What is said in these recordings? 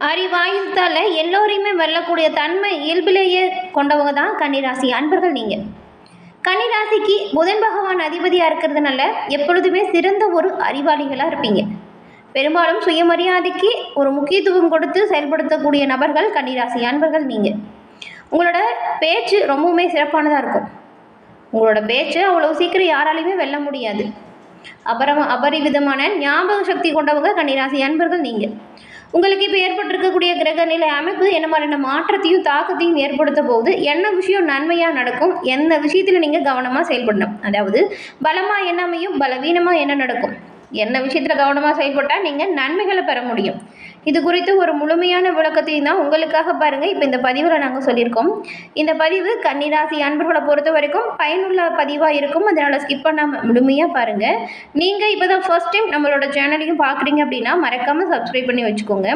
அறிவாயுத்தால் எல்லோரையுமே வெல்லக்கூடிய தன்மை இயல்பிலேயே கொண்டவங்க தான் கன்னிராசி அன்பர்கள். நீங்கள் கன்னிராசிக்கு புதன் பகவான் அதிபதியாக இருக்கிறதுனால எப்பொழுதுமே சிறந்த ஒரு அறிவாளிகளாக இருப்பீங்க. பெரும்பாலும் சுயமரியாதைக்கு ஒரு முக்கியத்துவம் கொடுத்து செயல்படுத்தக்கூடிய நபர்கள் கன்னிராசி அன்பர்கள். நீங்கள் உங்களோட பேச்சு ரொம்பவுமே சிறப்பானதாக இருக்கும். உங்களோட பேச்சு அவ்வளோ சீக்கிரம் யாராலையுமே வெல்ல முடியாது. அபரிவிதமான ஞாபக சக்தி கொண்டவங்க கன்னிராசி அன்பர்கள். நீங்கள் உங்களுக்கு இப்போ ஏற்பட்டிருக்கக்கூடிய கிரக நிலை அமைப்பு என்ன மாதிரியான மாற்றத்தையும் தாக்கத்தையும் ஏற்படுத்த போகுது, என்ன விஷயம் நன்மையாக நடக்கும், எந்த விஷயத்தில் நீங்கள் கவனமாக செயல்படணும், அதாவது பலமாக என்ன அமையும், பலவீனமாக என்ன நடக்கும், என்ன விஷயத்தில் கவனமாக செயல்பட்டால் நீங்கள் நன்மைகளை பெற முடியும், இது குறித்து ஒரு முழுமையான விளக்கத்தையும் தான் உங்களுக்காக பாருங்கள் இப்போ இந்த பதிவில் நாங்கள் சொல்லியிருக்கோம். இந்த பதிவு கன்னிராசி அன்பர்களை பொறுத்த வரைக்கும் பயனுள்ள பதிவாக இருக்கும். அதனால் ஸ்கிப் பண்ணாமல் முழுமையாக பாருங்கள். நீங்கள் இப்போ தான் ஃபர்ஸ்ட் டைம் நம்மளோட சேனலையும் பார்க்குறீங்க அப்படின்னா மறக்காமல் சப்ஸ்கிரைப் பண்ணி வச்சுக்கோங்க.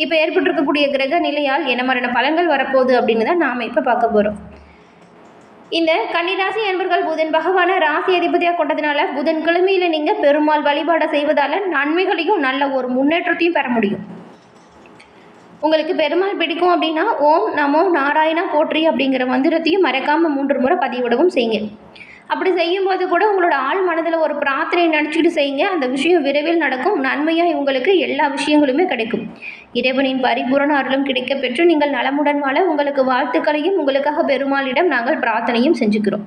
இப்போ ஏற்பட்டிருக்கக்கூடிய கிரக நிலையால் என்ன மாதிரியான பலன்கள் வரப்போகுது அப்படின்னு தான் நாம் இப்போ பார்க்க போகிறோம். இந்த கன்னிராசி அன்பர்கள் புதன் பகவான ராசி அதிபதியாக கொண்டதுனால புதன்கிழமையில் நீங்கள் பெருமாள் வழிபாடை செய்வதால் நன்மைகளையும் நல்ல ஒரு முன்னேற்றத்தையும் பெற முடியும். உங்களுக்கு பெருமாள் பிடிக்கும் அப்படின்னா ஓம் நமோ நாராயணா போற்றி அப்படிங்கிற மந்திரத்தையும் மறக்காமல் 3 முறை பதிவிடவும் செய்யுங்க. அப்படி செய்யும்போது கூட உங்களோட ஆள் மனதில் ஒரு பிரார்த்தனை நினச்சிக்கிட்டு செய்யுங்க. அந்த விஷயம் விரைவில் நடக்கும். நன்மையாக உங்களுக்கு எல்லா விஷயங்களுமே கிடைக்கும். இறைவனின் பரிபூரண அருளும் கிடைக்க பெற்று நீங்கள் நலமுடன் வாழ உங்களுக்கு வாழ்த்துக்களையும் உங்களுக்காக பெருமாளிடம் நாங்கள் பிரார்த்தனையும் செஞ்சுக்கிறோம்.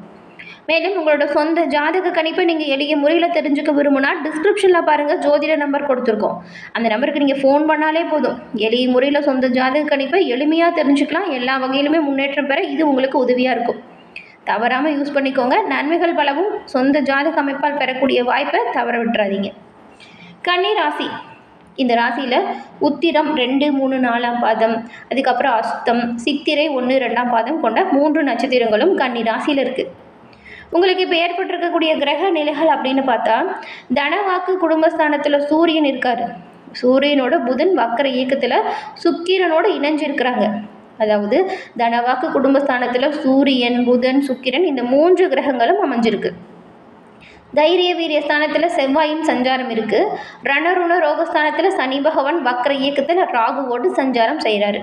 மேலும் உங்களோட சொந்த ஜாதக கணிப்பை நீங்கள் எளிய முறையில் தெரிஞ்சுக்க விரும்பினா டிஸ்கிரிப்ஷனில் பாருங்கள், ஜோதிட நம்பர் கொடுத்துருக்கோம். அந்த நம்பருக்கு நீங்கள் ஃபோன் பண்ணாலே போதும். எளிய முறையில் சொந்த ஜாதக கணிப்பை எளிமையாக தெரிஞ்சுக்கலாம். எல்லா வகையிலுமே முன்னேற்றம் பெற இது உங்களுக்கு உதவியாக இருக்கும். தவறாமல் யூஸ் பண்ணிக்கோங்க. நன்மைகள் பலவும் சொந்த ஜாதக அமைப்பால் பெறக்கூடிய வாய்ப்பை தவற விட்டுறாதீங்க. கன்னி ராசி, இந்த ராசியில் உத்திரம் 2, 3, 4ஆம் பாதம், அதுக்கப்புறம் அஸ்தம், சித்திரை 1, 2ஆம் பாதம் கொண்ட 3 நட்சத்திரங்களும் கன்னி ராசியில் இருக்குது. உங்களுக்கு இப்போ ஏற்பட்டிருக்கக்கூடிய கிரக நிலைகள் அப்படின்னு பார்த்தா தனவாக்கு குடும்பஸ்தானத்தில் சூரியன் இருக்கார். சூரியனோட புதன் வக்கர இயக்கத்தில் சுக்கிரனோடு இணைஞ்சிருக்கிறாங்க. அதாவது தனவாக்கு குடும்பஸ்தானத்தில் சூரியன், புதன், சுக்கிரன் இந்த 3 கிரகங்களும் அமைஞ்சிருக்கு. தைரிய வீரிய ஸ்தானத்தில் செவ்வாயின் சஞ்சாரம் இருக்குது. ரணருண ரோகஸ்தானத்தில் சனி பகவான் வக்கர இயக்கத்தில் ராகுவோடு சஞ்சாரம் செய்கிறாரு.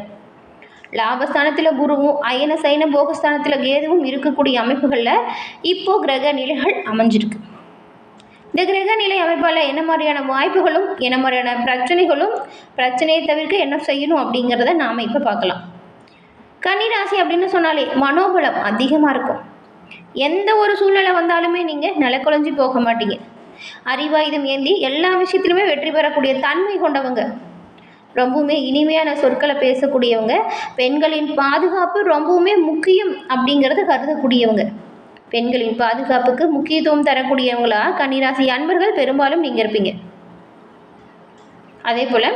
லாபஸ்தானத்தில் குருவும் அயன சைன போகஸ்தானத்தில் கேதுவும் இருக்கக்கூடிய அமைப்புகளில் இப்போது கிரக நிலைகள் அமைஞ்சிருக்கு. இந்த கிரக நிலை அமைப்பால் என்ன மாதிரியான வாய்ப்புகளும் என்ன மாதிரியான பிரச்சனையை தவிர்க்க என்ன செய்யணும் அப்படிங்கிறத நாம் இப்போ பார்க்கலாம். கன்னிராசி அப்படின்னு சொன்னாலே மனோபலம் அதிகமாக இருக்கும். எந்த ஒரு சூழ்நிலை வந்தாலுமே நீங்கள் நிலக்குலைஞ்சி போக மாட்டீங்க. அறிவாயுதம் ஏந்தி எல்லா விஷயத்திலுமே வெற்றி பெறக்கூடிய தன்மை கொண்டவங்க. ரொம்பவுமே இனிமையான சொற்களை பேசக்கூடியவங்க. பெண்களின் பாதுகாப்பு ரொம்பவுமே முக்கியம் அப்படிங்கிறத கருதக்கூடியவங்க. பெண்களின் பாதுகாப்புக்கு முக்கியத்துவம் தரக்கூடியவங்களா கன்னிராசி அன்பர்கள் பெரும்பாலும் நீங்கள் இருப்பீங்க. அதே போல்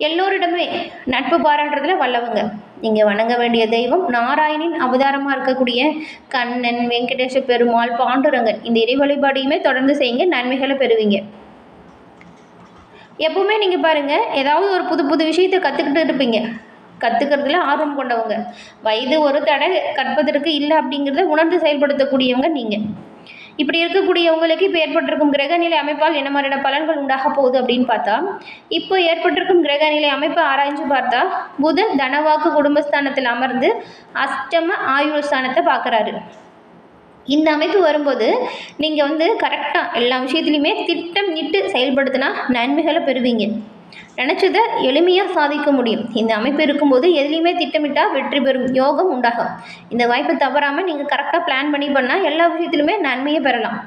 எல்லோரிடமே நட்பு பாராட்டுறதுல வல்லவங்க. நீங்கள் வணங்க வேண்டிய தெய்வம் நாராயணின் அவதாரமாக இருக்கக்கூடிய கண்ணன், வெங்கடேச பெருமாள், பாண்டுரங்கன் இந்த இறை வழிபாடையுமே தொடர்ந்து செய்யுங்க. நன்மைகளை பெறுவீங்க. எப்பவுமே நீங்கள் பாருங்கள், ஏதாவது ஒரு புது விஷயத்தை கற்றுக்கிட்டு இருப்பீங்க. கற்றுக்கிறதுல ஆர்வம் கொண்டவங்க. வயது ஒரு தடை கற்பதற்கு இல்லை அப்படிங்கிறத உணர்ந்து செயல்படுத்தக்கூடியவங்க நீங்கள். இப்படி இருக்கக்கூடியவங்களுக்கு இப்போ ஏற்பட்டிருக்கும் கிரகநிலை அமைப்பால் என்ன மாதிரியான பலன்கள் உண்டாக போகுது அப்படின்னு பார்த்தா இப்போ ஏற்பட்டிருக்கும் கிரகநிலை அமைப்பை ஆராய்ஞ்சு பார்த்தா புதன் தனவாக்கு குடும்பஸ்தானத்தில் அமர்ந்து அஷ்டம ஆயுள் ஸ்தானத்தை பார்க்குறாரு. இந்த அமைப்பு வரும்போது நீங்கள் கரெக்டாக எல்லா விஷயத்துலையுமே திட்டம் இட்டு செயல்படுத்தினா நன்மைகளை பெறுவீங்க. நினச்சதை எளிமையாக சாதிக்க முடியும். இந்த அமைப்பு இருக்கும்போது எதுலேயுமே திட்டமிட்டால் வெற்றி பெறும் யோகம் உண்டாகும். இந்த வாய்ப்பை தவறாமல் நீங்கள் கரெக்டாக பிளான் பண்ணால் எல்லா விஷயத்துலையுமே நன்மையை பெறலாம்.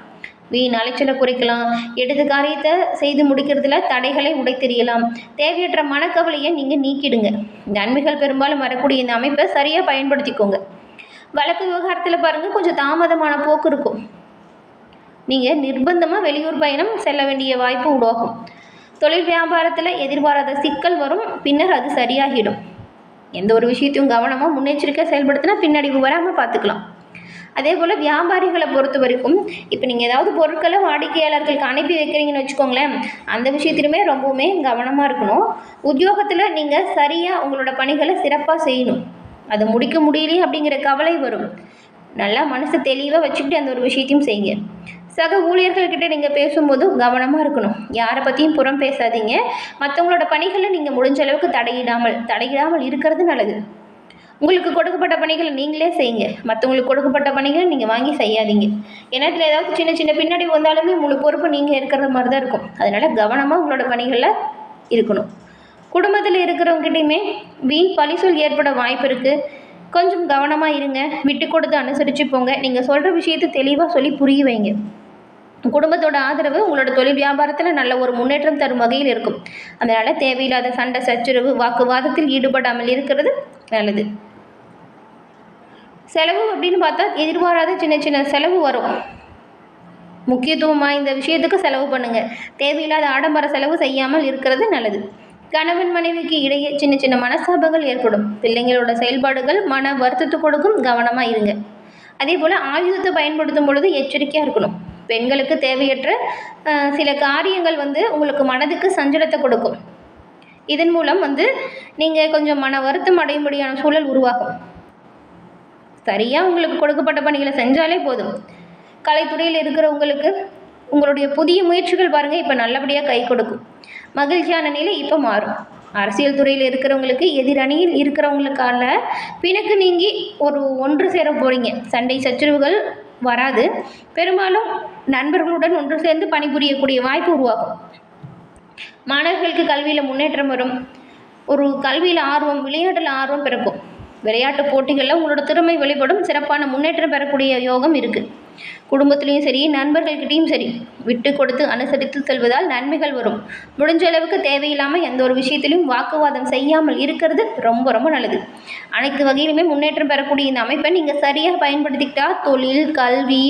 வீண் அலைச்சலை குறைக்கலாம். எடுத்த காரியத்தை செய்து முடிக்கிறதுல தடைகளை உடைத்தெறியலாம். தேவையற்ற மனக்கவலையை நீங்கள் நீக்கிடுங்க. நன்மைகள் பெரும்பாலும் வரக்கூடிய இந்த அமைப்பை சரியாக பயன்படுத்திக்கோங்க. வழக்கு விவகாரத்தில் பாருங்கள், கொஞ்சம் தாமதமான போக்கு இருக்கும். நீங்கள் நிர்பந்தமாக வெளியூர் பயணம் செல்ல வேண்டிய வாய்ப்பு உருவாகும். தொழில் வியாபாரத்தில் எதிர்பாராத சிக்கல் வரும், பின்னர் அது சரியாகிடும். எந்த ஒரு விஷயத்தையும் கவனமாக முன்னெச்சரிக்கை செயல்படுத்தினா பின்னடைவு வராமல் பார்த்துக்கலாம். அதே போல் வியாபாரிகளை பொறுத்த வரைக்கும் இப்போ நீங்கள் ஏதாவது பொருட்களை வாடிக்கையாளர்களுக்கு அனுப்பி வைக்கிறீங்கன்னு வச்சுக்கோங்களேன், அந்த விஷயத்திலுமே ரொம்பவுமே கவனமாக இருக்கணும். உத்தியோகத்தில் நீங்கள் சரியாக உங்களோட பணிகளை சிறப்பாக செய்யணும். அதை முடிக்க முடியலையே அப்படிங்கிற கவலை வரும். நல்லா மனசை தெளிவாக வச்சுக்கிட்டு அந்த ஒரு விஷயத்தையும் செய்யுங்க. சக ஊழியர்கள்கிட்ட நீங்கள் பேசும்போது கவனமாக இருக்கணும். யாரை பற்றியும் புறம் பேசாதீங்க. மற்றவங்களோட பணிகளை நீங்கள் முடிஞ்ச அளவுக்கு தடையிடாமல் இருக்கிறது நல்லது. உங்களுக்கு கொடுக்கப்பட்ட பணிகளை நீங்களே செய்யுங்க. மற்றவங்களுக்கு கொடுக்கப்பட்ட பணிகளை நீங்கள் வாங்கி செய்யாதீங்க. ஏன்னா இதில் ஏதாவது சின்ன சின்ன பின்னாடி வந்தாலுமே முழு பொறுப்பு நீங்கள் இருக்கிற மாதிரி தான் இருக்கும். அதனால் கவனமாக உங்களோட பணிகளில் இருக்கணும். குடும்பத்தில் இருக்கிறவங்ககிட்டையுமே வீண் பழிசொல் ஏற்பட வாய்ப்பு இருக்குது. கொஞ்சம் கவனமாக இருங்க. விட்டு கொடுத்து அனுசரித்து போங்க. நீங்கள் சொல்கிற விஷயத்தை தெளிவாக சொல்லி புரிய வைங்க. குடும்பத்தோட ஆதரவு உங்களோட தொழில் வியாபாரத்தில் நல்ல ஒரு முன்னேற்றம் தரும் வகையில் இருக்கும். அதனால் தேவையில்லாத சண்டை சச்சரவு வாக்குவாதத்தில் ஈடுபடாமல் இருக்கிறது நல்லது. செலவு அப்படின்னு பார்த்தா எதிர்பாராத சின்ன சின்ன செலவு வரும். முக்கியத்துவமாக இந்த விஷயத்துக்கு செலவு பண்ணுங்கள். தேவையில்லாத ஆடம்பர செலவு செய்யாமல் இருக்கிறது நல்லது. கணவன் மனைவிக்கு இடையே சின்ன சின்ன மனஸ்தாபங்கள் ஏற்படும். பிள்ளைங்களோட செயல்பாடுகள் மன வருத்தத்தை கொடுக்கும். கவனமாக இருங்க. அதே போல் ஆயுதத்தை பயன்படுத்தும் பொழுது எச்சரிக்கையாக இருக்கணும். பெண்களுக்கு தேவையற்ற சில காரியங்கள் உங்களுக்கு மனதுக்கு சஞ்சலத்தை கொடுக்கும். இதன் மூலம் நீங்கள் கொஞ்சம் மன வருத்தம் அடையும்படியான சூழல் உருவாகும். சரியாக உங்களுக்கு கொடுக்கப்பட்ட பணிகளை செஞ்சாலே போதும். கலைத்துறையில் இருக்கிறவங்களுக்கு உங்களுடைய புதிய முயற்சிகள் பாருங்கள் இப்போ நல்லபடியாக கை கொடுக்கும். மகிழ்ச்சியான நிலை இப்போ மாறும். அரசியல் துறையில் இருக்கிறவங்களுக்கு எதிரணியில் இருக்கிறவங்களுக்கான பிணக்கு நீங்கி ஒன்று சேர போகிறீங்க. சண்டை சச்சரவுகள் வராது. பெரும்பாலும் நண்பர்களுடன் ஒன்று சேர்ந்து பணிபுரியக்கூடிய வாய்ப்பு உருவாகும். மாணவர்களுக்கு கல்வியில் முன்னேற்றம் வரும். கல்வியில் ஆர்வம், விளையாட்டில் ஆர்வம் பிறக்கும். விளையாட்டு போட்டிகளில் உங்களோட திறமை வெளிப்படும். சிறப்பான முன்னேற்றம் பெறக்கூடிய யோகம் இருக்குது. குடும்பத்திலையும் சரி நண்பர்கள்கிட்டையும் சரி விட்டு கொடுத்து அனுசரித்து செல்வதால் நன்மைகள் வரும். முடிஞ்ச அளவுக்கு தேவையில்லாமல் எந்த ஒரு விஷயத்திலையும் வாக்குவாதம் செய்யாமல் இருக்கிறது ரொம்ப ரொம்ப நல்லது. அனைத்து வகையிலுமே முன்னேற்றம் பெறக்கூடிய இந்த அமைப்பை நீங்கள் சரியாக பயன்படுத்திக்கிட்டா தொழில், கல்வி,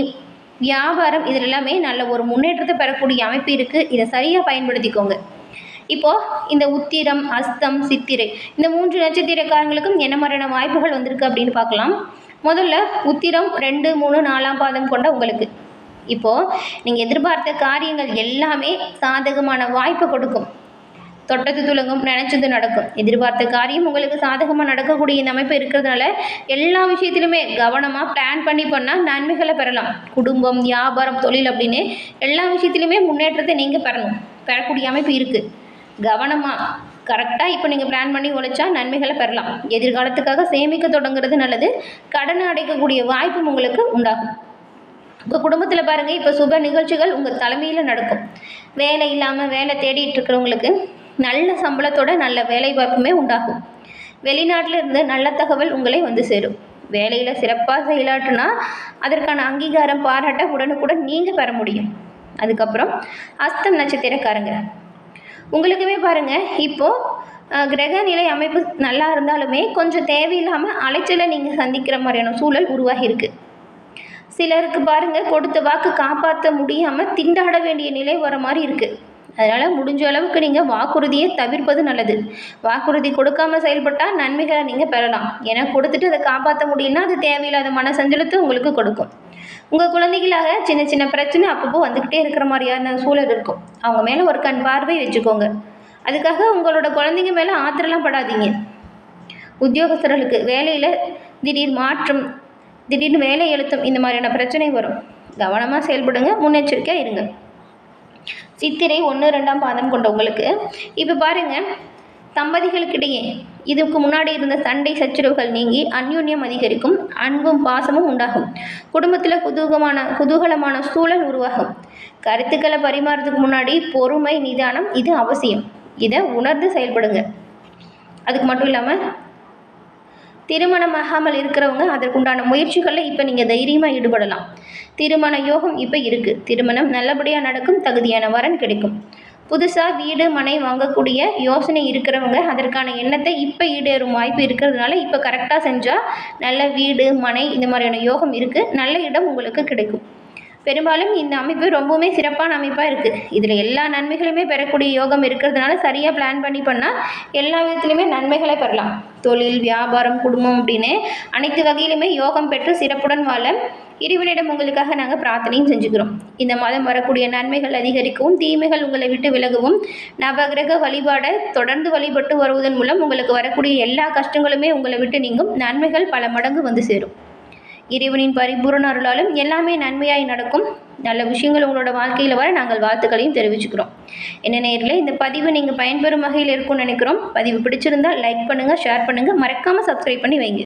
வியாபாரம் இதில் எல்லாமே நல்ல ஒரு முன்னேற்றத்தை பெறக்கூடிய அமைப்பு இருக்குது. இதை சரியாக பயன்படுத்திக்கோங்க. இப்போது இந்த உத்திரம், அஸ்தம், சித்திரை இந்த 3 நட்சத்திரக்காரங்களுக்கும் என்ன மாதிரியான வாய்ப்புகள் வந்திருக்கு அப்படின்னு பார்க்கலாம். முதல்ல உத்திரம் 2, 3, 4ஆம் பாதம் கொண்ட உங்களுக்கு இப்போது நீங்கள் எதிர்பார்த்த காரியங்கள் எல்லாமே சாதகமான வாய்ப்பை கொடுக்கும். தொட்டது துலங்கும், நினச்சது நடக்கும். எதிர்பார்த்த காரியம் உங்களுக்கு சாதகமாக நடக்கக்கூடிய இந்த அமைப்பு இருக்கிறதுனால எல்லா விஷயத்திலுமே கவனமாக பிளான் பண்ணி பண்ணால் நன்மைகளை பெறலாம். குடும்பம், வியாபாரம், தொழில் அப்படின்னு எல்லா விஷயத்திலுமே முன்னேற்றத்தை நீங்கள் பெறக்கூடிய அமைப்பு இருக்குது. கவனமாக கரெக்டாக இப்போ நீங்கள் பிளான் பண்ணி உழைச்சா நன்மைகளை பெறலாம். எதிர்காலத்துக்காக சேமிக்க தொடங்குறது நல்லது. கடனை அடைக்கக்கூடிய வாய்ப்பும் உங்களுக்கு உண்டாகும். உங்கள் குடும்பத்தில் பாருங்கள், இப்போ சுப நிகழ்ச்சிகள் உங்கள் தலைமையில் நடக்கும். வேலை இல்லாமல் வேலை தேடிட்டு இருக்கிறவங்களுக்கு நல்ல சம்பளத்தோட நல்ல வேலை வாய்ப்புமே உண்டாகும். வெளிநாட்டில் இருந்து நல்ல தகவல் உங்களை சேரும். வேலையில் சிறப்பாக செயலாற்றுனா அதற்கான அங்கீகாரம், பாராட்ட உடனுக்குடன் நீங்கள் பெற முடியும். அதுக்கப்புறம் அஸ்தம் நட்சத்திரக்காரங்க உங்களுக்குமே பாருங்கள், இப்போது கிரக நிலை அமைப்பு நல்லா இருந்தாலுமே கொஞ்சம் தேவையில்லாமல் அலைச்சலை நீங்கள் சந்திக்கிற மாதிரியான சூழல் உருவாகி இருக்குது. சிலருக்கு பாருங்கள், கொடுத்த வாக்கு காப்பாற்ற முடியாமல் திண்டாட வேண்டிய நிலை வர மாதிரி இருக்குது. அதனால் முடிஞ்ச அளவுக்கு நீங்கள் வாக்குறுதியை தவிர்ப்பது நல்லது. வாக்குறுதி கொடுக்காமல் செயல்பட்டால் நன்மைகளை நீங்கள் பெறலாம். ஏன்னா கொடுத்துட்டு அதை காப்பாற்ற முடியலன்னா அது தேவையில்லாத மன சஞ்சலத்தை உங்களுக்கு கொடுக்கும். உங்கள் குழந்தைகளாக சின்ன சின்ன பிரச்சனை அப்பப்போ வந்துக்கிட்டே இருக்கிற மாதிரியான சூழல் இருக்கும். அவங்க மேலே ஒரு கண் பார்வை வச்சுக்கோங்க. அதுக்காக உங்களோட குழந்தைங்க மேலே ஆத்திரலாம் படாதீங்க. உத்தியோகஸ்தர்களுக்கு வேலையில் திடீர் மாற்றம், திடீர்னு வேலை எழுத்தம் இந்த மாதிரியான பிரச்சனை வரும். கவனமாக செயல்படுங்க, முன்னெச்சரிக்கையாக இருங்க. சித்திரை 1, 2ஆம் பாதம் கொண்டவங்களுக்கு இப்போ பாருங்கள், தம்பதிகளுக்கிடையே இதுக்கு முன்னாடி இருந்த சண்டை சச்சரவுகள் நீங்கி அந்யோன்யம் அதிகரிக்கும். அன்பும் பாசமும் உண்டாகும். குடும்பத்தில் குதூகலமான சூழல் உருவாகும். கருத்துக்களை பரிமாறதுக்கு முன்னாடி பொறுமை, நிதானம் இது அவசியம். இதை உணர்ந்து செயல்படுங்க. அதுக்கு மட்டும் இல்லாமல் திருமணமாகாமல் இருக்கிறவங்க அதற்குண்டான முயற்சிகளில் இப்போ நீங்கள் தைரியமாக ஈடுபடலாம். திருமண யோகம் இப்போ இருக்குது. திருமணம் நல்லபடியாக நடக்கும். தகுதியான வரன் கிடைக்கும். புதுசாக வீடு மனை வாங்கக்கூடிய யோசனை இருக்கிறவங்க அதற்கான எண்ணத்தை இப்போ ஈடேறும் வாய்ப்பு இருக்கிறதுனால இப்போ கரெக்டாக செஞ்சால் நல்ல வீடு மனை இந்த மாதிரியான யோகம் இருக்குது. நல்ல இடம் உங்களுக்கு கிடைக்கும். பெரும்பாலும் இந்த அமைப்பு ரொம்பவுமே சிறப்பான அமைப்பாக இருக்குது. இதில் எல்லா நன்மைகளுமே பெறக்கூடிய யோகம் இருக்கிறதுனால சரியாக பிளான் பண்ணி பண்ணால் எல்லா விதத்துலையுமே நன்மைகளை பெறலாம். தொழில், வியாபாரம், குடும்பம் அப்படின்னு அனைத்து வகையிலுமே யோகம் பெற்று சிறப்புடன் வாழ இறைவனிடம் உங்களுக்காக நாங்கள் பிரார்த்தனையும் செஞ்சுக்கிறோம். இந்த மாதம் வரக்கூடிய நன்மைகள் அதிகரிக்கவும், தீமைகள் உங்களை விட்டு விலகவும், நவகிரக வழிபாடை தொடர்ந்து வழிபட்டு வருவதன் மூலம் உங்களுக்கு வரக்கூடிய எல்லா கஷ்டங்களுமே உங்களை விட்டு நீங்கும். நன்மைகள் பல மடங்கு சேரும். இறைவனின் பரிபூரண அருளாலும் எல்லாமே நன்மையாய் நடக்கும். நல்ல விஷயங்கள் உங்களோட வாழ்க்கையில் வர நாங்கள் வாழ்த்துக்களையும் தெரிவிச்சுக்கிறோம். என்ன நேயர்களே, இந்த பதிவு நீங்கள் பயன்பெறும் வகையில் இருக்கும்னு நினைக்கிறோம். பதிவு பிடிச்சிருந்தால் லைக் பண்ணுங்கள், ஷேர் பண்ணுங்கள், மறக்காமல் சப்ஸ்கிரைப் பண்ணி வைங்க.